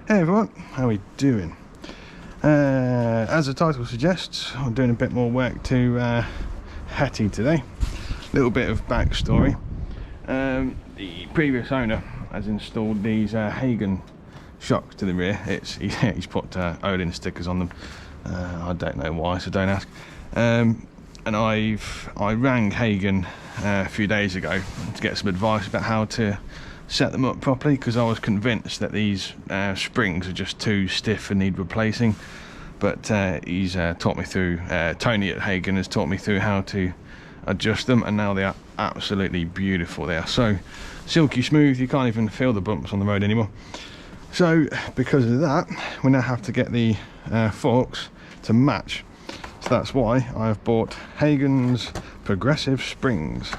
Hey everyone, how are we doing? As the title suggests, I'm doing a bit more work to Hetty today. A little bit of backstory. The previous owner has installed these Hagon shocks to the rear. He's put Odin stickers on them. I don't know why, so don't ask. And I rang Hagon a few days ago to get some advice about how to set them up properly, because I was convinced that these springs are just too stiff and need replacing. But he's taught me through, Tony at Hagon has taught me through how to adjust them, and now they are absolutely beautiful. They are so silky smooth, you can't even feel the bumps on the road anymore. So because of that, we now have to get the forks to match. So that's why I have bought Hagon's progressive springs.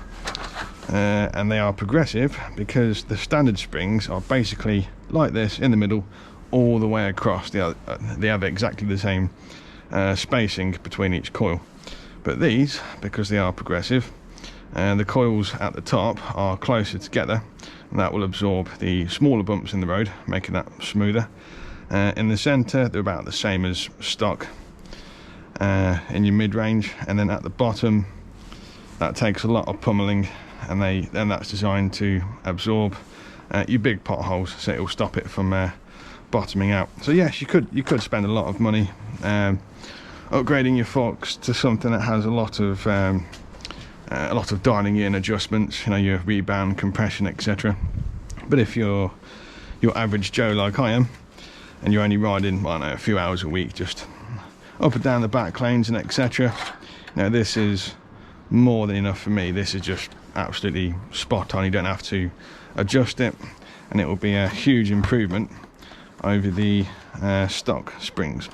And they are progressive because the standard springs are basically like this in the middle all the way across. They have exactly the same spacing between each coil. But these, because they are progressive, the coils at the top are closer together, and that will absorb the smaller bumps in the road, making that smoother. In the centre, they're about the same as stock in your mid-range, and then at the bottom, that takes a lot of pummeling, and that's designed to absorb your big potholes, so it'll stop it from bottoming out. So yes, you could spend a lot of money upgrading your forks to something that has a lot of dialing in adjustments, you know, your rebound, compression, etc. But if you're your average Joe like I am, and you're only riding, I don't know, a few hours a week, just up and down the back lanes and etc., now this is more than enough for me. This is just absolutely spot on. You don't have to adjust it, and it will be a huge improvement over the stock springs.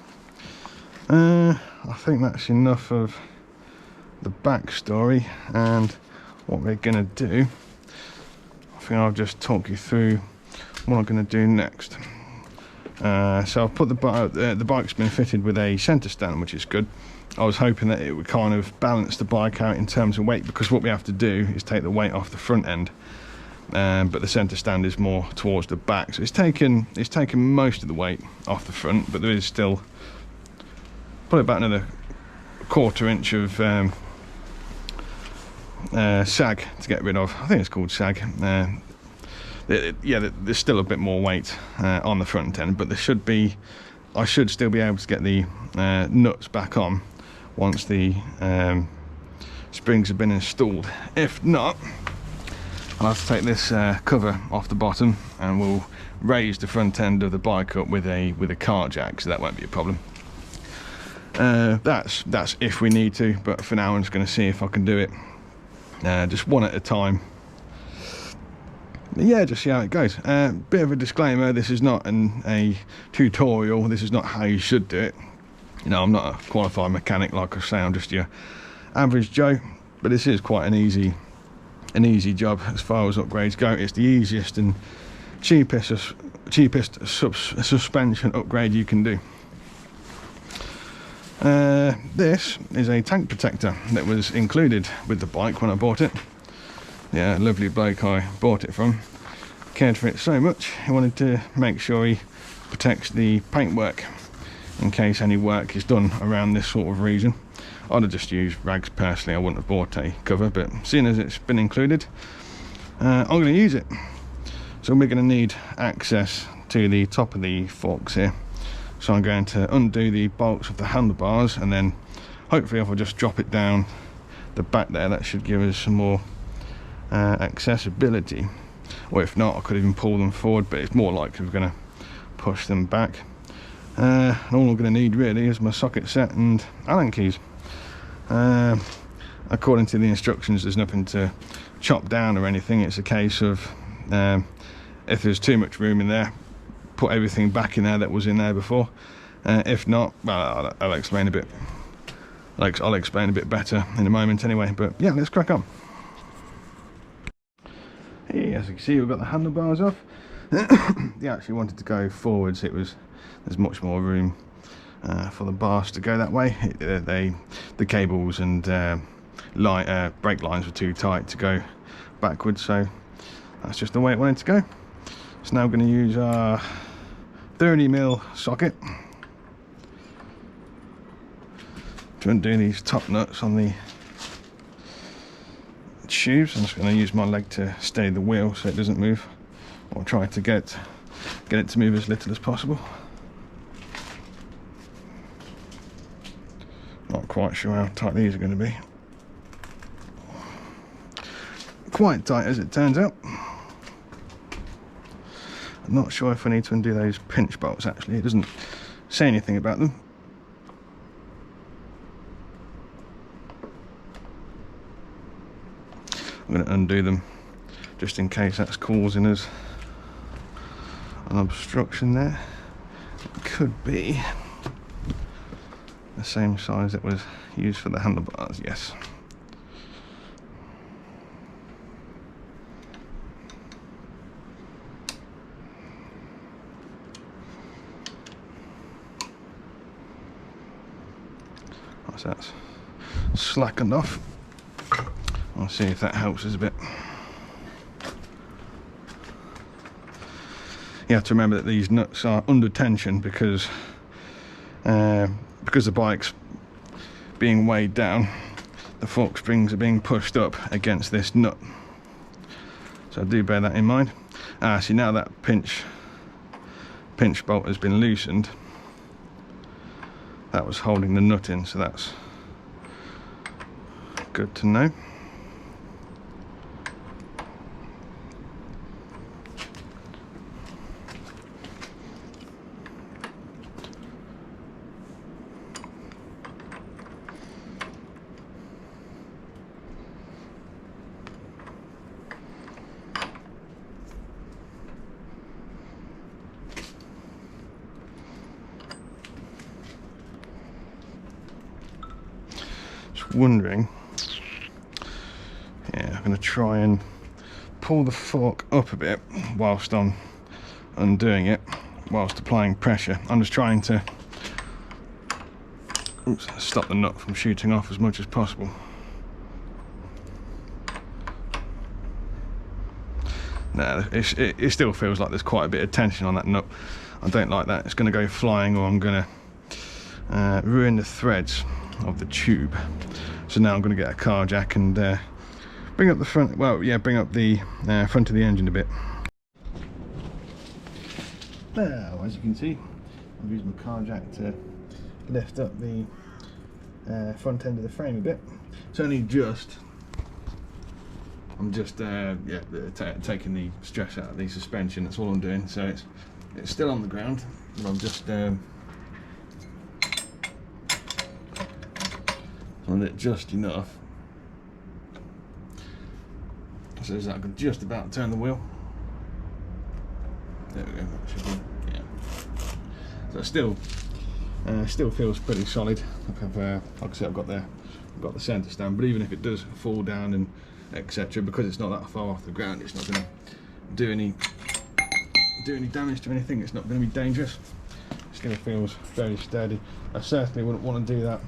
I think that's enough of the backstory and what we're gonna do. I think I'll just talk you through what I'm gonna do next. So I've put the bike's been fitted with a centre stand, which is good. I was hoping that it would kind of balance the bike out in terms of weight, because what we have to do is take the weight off the front end, but the centre stand is more towards the back, so it's taken most of the weight off the front, but there is still probably about another quarter inch of sag to get rid of. I think it's called sag. Yeah, there's still a bit more weight on the front end, but I should still be able to get the nuts back on once the springs have been installed. If not, I'll have to take this cover off the bottom, and we'll raise the front end of the bike up with a car jack, so that won't be a problem. That's if we need to, but for now I'm just going to see if I can do it just one at a time. Yeah, just see how it goes. Bit of a disclaimer, this is not a tutorial, this is not how you should do it. You know, I'm not a qualified mechanic, like I say, I'm just your average Joe, but this is quite an easy job as far as upgrades go. It's the easiest and cheapest suspension upgrade you can do. This is a tank protector that was included with the bike when I bought it. Yeah, lovely bloke I bought it from cared for it so much, he wanted to make sure he protects the paintwork in case any work is done around this sort of region. I'd have just used rags personally, I wouldn't have bought a cover, but seeing as it's been included, I'm going to use it. So we're going to need access to the top of the forks here, so I'm going to undo the bolts of the handlebars, and then hopefully if I just drop it down the back there, that should give us some more accessibility. Or if not, I could even pull them forward, but it's more likely we're going to push them back. And all I'm going to need really is my socket set and Allen keys. According to the instructions, there's nothing to chop down or anything. It's a case of if there's too much room in there, put everything back in there that was in there before. If not, well, I'll explain a bit. I'll explain a bit better in a moment anyway. But yeah, let's crack on. As you can see, we've got the handlebars off. They actually wanted to go forwards. There's much more room for the bars to go that way. The cables and brake lines were too tight to go backwards, so that's just the way it wanted to go. So now we're going to use our 30mm socket to undo these top nuts on the tubes. I'm just going to use my leg to steady the wheel so it doesn't move, or try to get it to move as little as possible. Not quite sure how tight these are going to be. Quite tight as it turns out. I'm not sure if I need to undo those pinch bolts actually, it doesn't say anything about them. I'm going to undo them just in case that's causing us an obstruction there. It could be the same size that was used for the handlebars, yes. So that's slackened off. I'll see if that helps us a bit. You have to remember that these nuts are under tension because the bike's being weighed down. The fork springs are being pushed up against this nut. So do bear that in mind. See, now that pinch bolt has been loosened, that was holding the nut in, so that's good to know. Wondering, yeah, I'm going to try and pull the fork up a bit whilst I'm undoing it, whilst applying pressure. I'm just trying to stop the nut from shooting off as much as possible. No, it still feels like there's quite a bit of tension on that nut. I don't like that. It's going to go flying, or I'm going to ruin the threads of the tube. So now I'm going to get a car jack and bring up the front, well, yeah, bring up the front of the engine a bit. Now, as you can see, I've used my car jack to lift up the front end of the frame a bit. It's only just, I'm just taking the stress out of the suspension. That's all I'm doing. So it's still on the ground, but I'm just on it just enough so that I can just about turn the wheel. There we go. That should be, yeah. So it still feels pretty solid. Like I said, I've got the centre stand, but even if it does fall down and etc., because it's not that far off the ground, it's not going to do any damage to anything. It's not going to be dangerous. It still feels very sturdy. I certainly wouldn't want to do that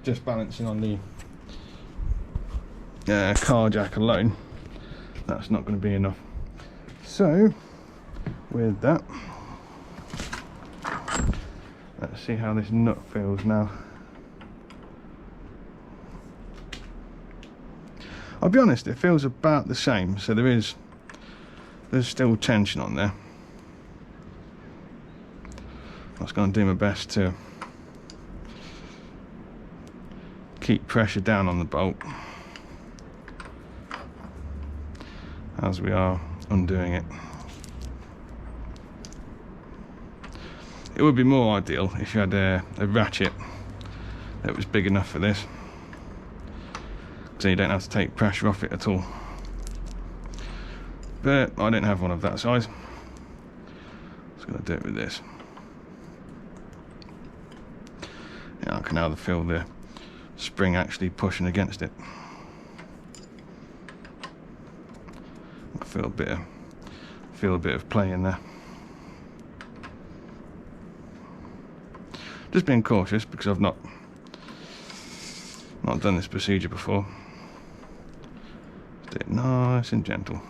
just balancing on the car jack alone. That's not going to be enough. So with that, let's see how this nut feels now. I'll be honest, it feels about the same, so there's still tension on there. I was going to do my best to keep pressure down on the bolt as we are undoing it. It would be more ideal if you had a ratchet that was big enough for this, so you don't have to take pressure off it at all. But I don't have one of that size. I'm just going to do it with this. Yeah, I can either feel the spring actually pushing against it. I feel a bit of play in there. Just being cautious because I've not done this procedure before. Just do it nice and gentle.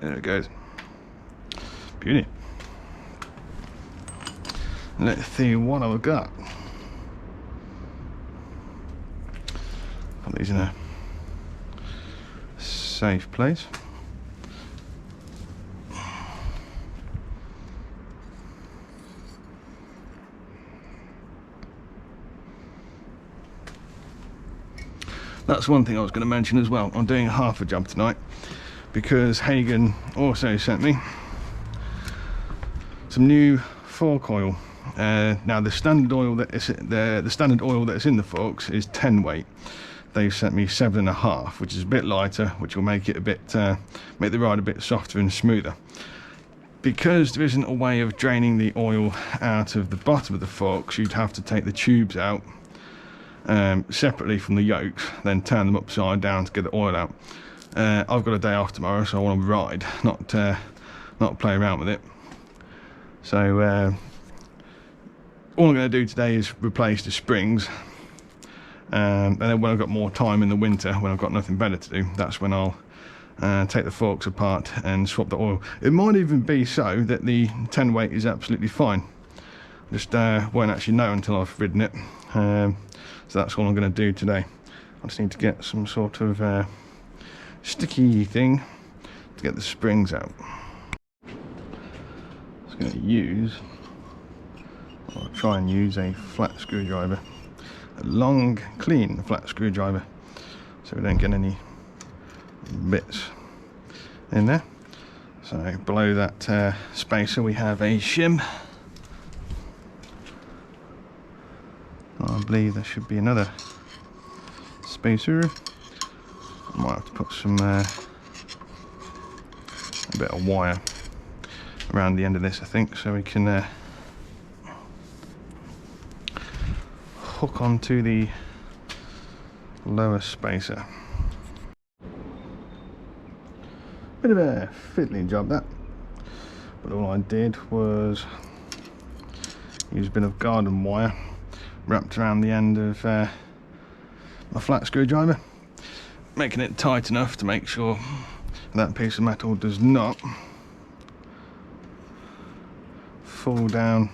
There it goes. Beauty. Let's see what I've got. Put these in a safe place. That's one thing I was going to mention as well. I'm doing half a job tonight because Hagon also sent me some new fork oil. Now the standard oil that is the standard oil that's in the forks is 10 weight. They sent me 7.5, which is a bit lighter, which will make it a bit make the ride a bit softer and smoother. Because there isn't a way of draining the oil out of the bottom of the forks, you'd have to take the tubes out separately from the yokes, then turn them upside down to get the oil out. I've got a day off tomorrow, so I want to ride, not play around with it. So all I'm going to do today is replace the springs, and then when I've got more time in the winter, when I've got nothing better to do, that's when I'll take the forks apart and swap the oil. It might even be so that the 10 weight is absolutely fine. Just won't actually know until I've ridden it. So that's all I'm going to do today. I just need to get some sort of sticky thing to get the springs out. I'm going to use, I'll try and use a flat screwdriver, a long, clean flat screwdriver, so we don't get any bits in there. So below that spacer we have a shim. I believe there should be another spacer. I might have to put some a bit of wire around the end of this, I think, so we can hook onto the lower spacer. Bit of a fiddly job that, but all I did was use a bit of garden wire wrapped around the end of my flat screwdriver, making it tight enough to make sure that piece of metal does not fall down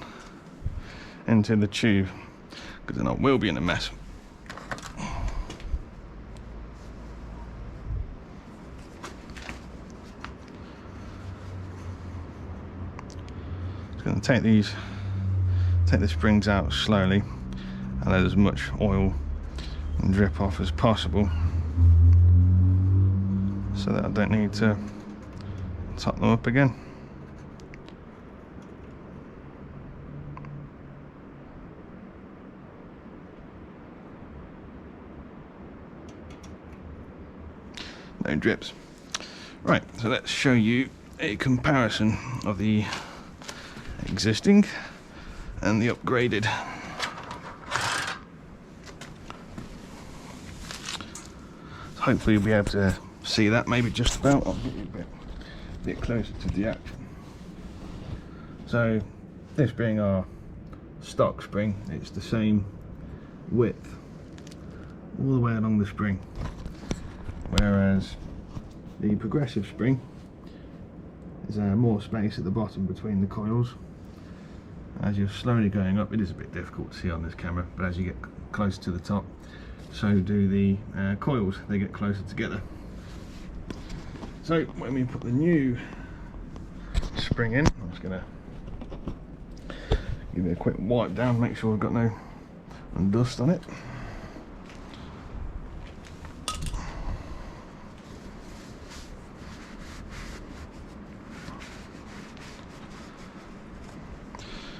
into the tube, because then I will be in a mess. Just going to take the springs out slowly and let as much oil drip off as possible, so that I don't need to top them up again. No drips. Right, so let's show you a comparison of the existing and the upgraded. Hopefully you'll be able to see that, maybe just about. I'll get you a bit closer to the action. So this being our stock spring, it's the same width all the way along the spring, whereas the progressive spring is more space at the bottom between the coils. As you're slowly going up, it is a bit difficult to see on this camera, but as you get closer to the top, so do the coils, they get closer together. So when we put the new spring in, I'm just going to give it a quick wipe down, make sure we've got no dust on it.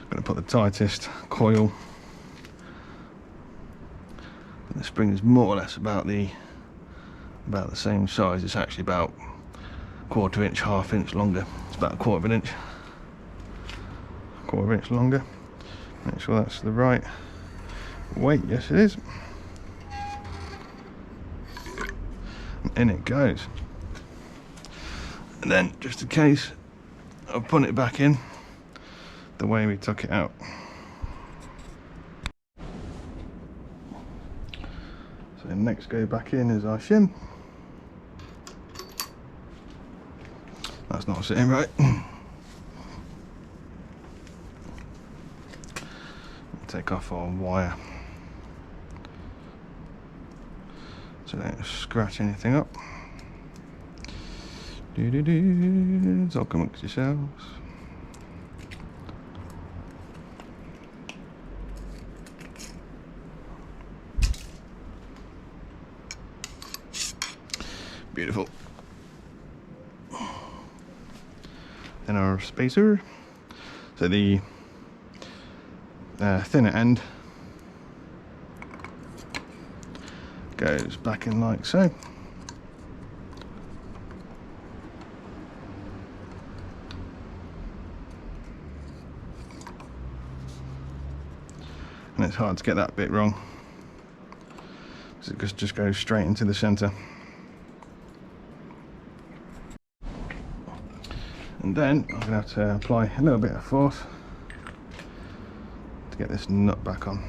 I'm going to put the tightest coil. The spring is more or less about the same size. It's actually about 1/4 inch, 1/2 inch longer. It's about 1/4 inch, 1/4 inch longer. Make sure that's the right weight. Yes, it is. And in it goes. And then, just in case, I'll put it back in the way we took it out. So next go back in is our shim. That's that's not sitting right. Take off our wire so don't scratch anything up. Talk amongst yourselves. Beautiful. Then our spacer. So the thinner end goes back in like so. And it's hard to get that bit wrong because it just goes straight into the center. And then I'm going to have to apply a little bit of force to get this nut back on.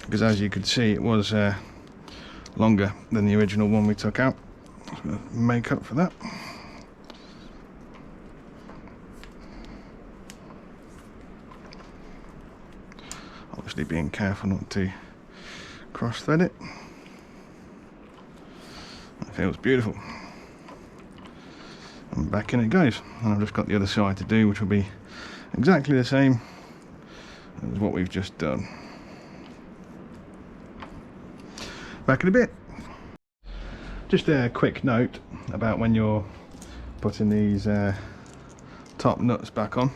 Because as you could see, it was longer than the original one we took out. So I'm going to make up for that. Obviously being careful not to cross thread it. That feels beautiful. And back in it goes. And I've just got the other side to do, which will be exactly the same as what we've just done. Back in a bit. Just a quick note about when you're putting these top nuts back on,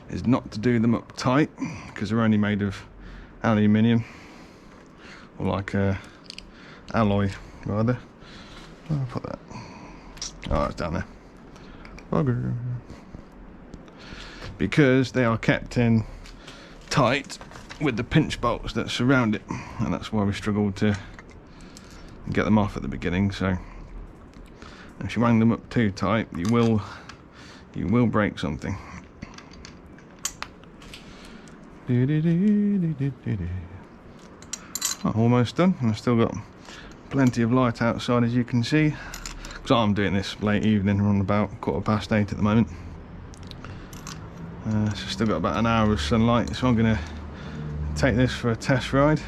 is not to do them up tight, because they're only made of aluminium, or like alloy rather. Oh, I'll put that. Oh, it's down there. Bugger. Because they are kept in tight with the pinch bolts that surround it, and that's why we struggled to get them off at the beginning. So if you wind them up too tight, you will break something. Oh, almost done, and I've still got plenty of light outside, as you can see, because I'm doing this late evening, around about 8:15 at the moment. So still got about an hour of sunlight, so I'm going to take this for a test ride.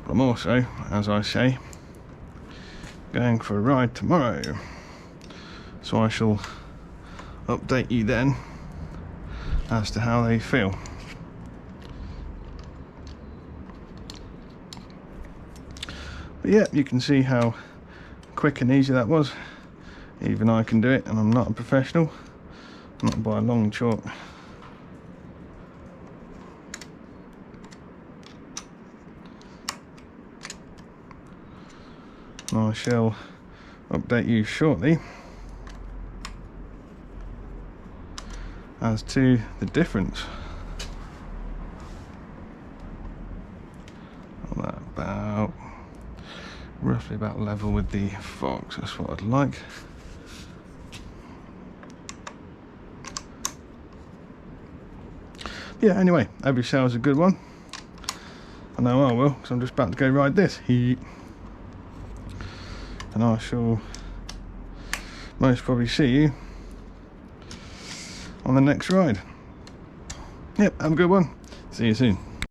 But I'm also, as I say, going for a ride tomorrow, so I shall update you then as to how they feel. But yeah, you can see how quick and easy that was. Even I can do it, and I'm not a professional, not by a long chalk. I shall update you shortly as to the difference. On that, about roughly about level with the Fox, that's what I'd like. Yeah, anyway, hope yourselves a good one. I know I will, because I'm just about to go ride this. And I shall most probably see you on the next ride. Yep, have a good one. See you soon.